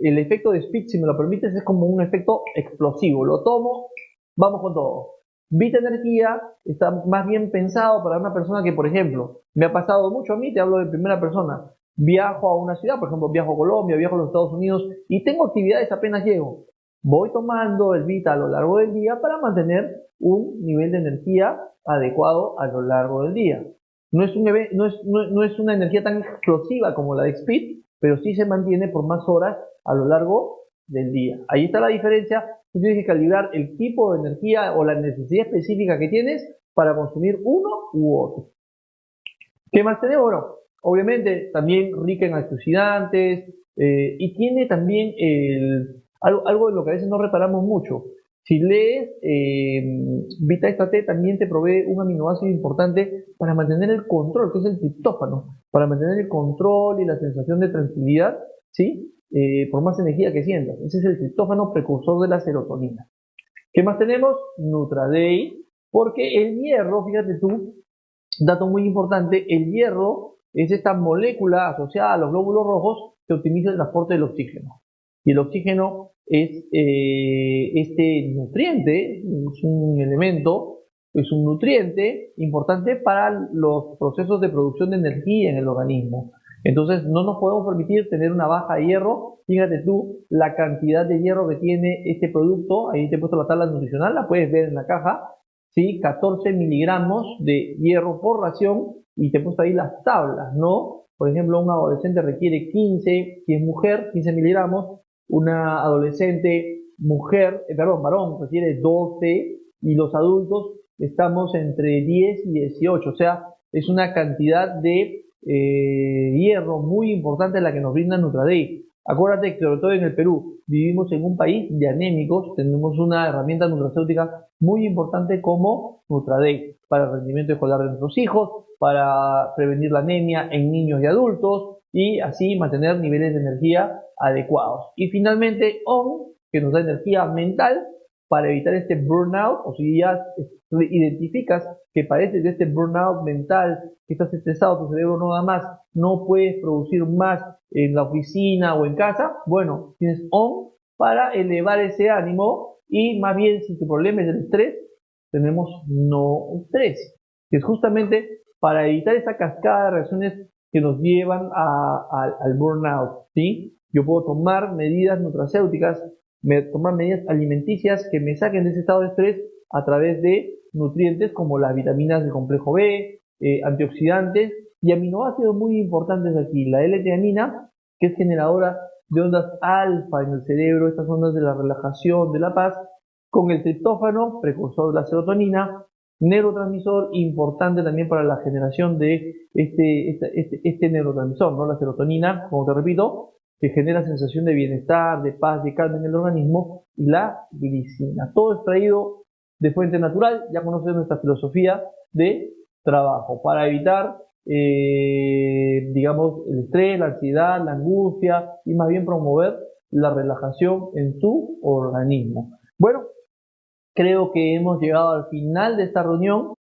El efecto de Speed, si me lo permites, es como un efecto explosivo. Lo tomo, vamos con todo. Vita Energía está más bien pensado para una persona que, por ejemplo, me ha pasado mucho a mí, te hablo de primera persona. Viajo a una ciudad, por ejemplo, viajo a Colombia, viajo a los Estados Unidos y tengo actividades apenas llego. Voy tomando el Vita a lo largo del día para mantener un nivel de energía adecuado a lo largo del día. No es una energía tan explosiva como la de Speed, pero sí se mantiene por más horas a lo largo del día. Ahí está la diferencia. Tú tienes que calibrar el tipo de energía o la necesidad específica que tienes para consumir uno u otro. ¿Qué más tenemos? Bueno, obviamente también rica en antioxidantes y tiene también algo de lo que a veces no reparamos mucho. Si lees Vita Extra T, también te provee un aminoácido importante para mantener el control, que es el triptófano, para mantener el control y la sensación de tranquilidad, ¿sí? Por más energía que sientas. Ese es el triptófano precursor de la serotonina. ¿Qué más tenemos? NutraDay, porque el hierro, fíjate tú, dato muy importante, el hierro es esta molécula asociada a los glóbulos rojos que optimiza el transporte del oxígeno. Y el oxígeno es este nutriente, es un elemento, es un nutriente importante para los procesos de producción de energía en el organismo. Entonces no nos podemos permitir tener una baja de hierro. Fíjate tú la cantidad de hierro que tiene este producto. Ahí te he puesto la tabla nutricional, la puedes ver en la caja. ¿Sí? 14 miligramos de hierro por ración y te he puesto ahí las tablas, ¿no? Por ejemplo, un adolescente requiere 15, si es mujer, 15 miligramos. Una adolescente varón requiere 12 y los adultos estamos entre 10 y 18. O sea, es una cantidad de hierro muy importante la que nos brinda NutraDay. Acuérdate que sobre todo en el Perú vivimos en un país de anémicos, tenemos una herramienta nutracéutica muy importante como NutraDay para el rendimiento escolar de nuestros hijos, para prevenir la anemia en niños y adultos y así mantener niveles de energía adecuados. Y finalmente ON, que nos da energía mental para evitar este burnout, o si ya identificas que padeces de este burnout mental, que estás estresado, tu cerebro no da más, no puedes producir más en la oficina o en casa, bueno, tienes ON para elevar ese ánimo y más bien si tu problema es el estrés, tenemos no estrés, que es justamente para evitar esa cascada de reacciones que nos llevan al burnout, ¿sí? Yo puedo tomar medidas nutracéuticas, tomar medidas alimenticias que me saquen de ese estado de estrés a través de nutrientes como las vitaminas del complejo B, antioxidantes y aminoácidos muy importantes aquí. La L-teanina, que es generadora de ondas alfa en el cerebro, estas ondas de la relajación, de la paz, con el triptófano, precursor de la serotonina, neurotransmisor importante también para la generación de este neurotransmisor, ¿no? La serotonina, como te repito, que genera sensación de bienestar, de paz, de calma en el organismo, y la glicina. Todo extraído de fuente natural. Ya conoces nuestra filosofía de trabajo para evitar, digamos, el estrés, la ansiedad, la angustia y más bien promover la relajación en tu organismo. Bueno, creo que hemos llegado al final de esta reunión.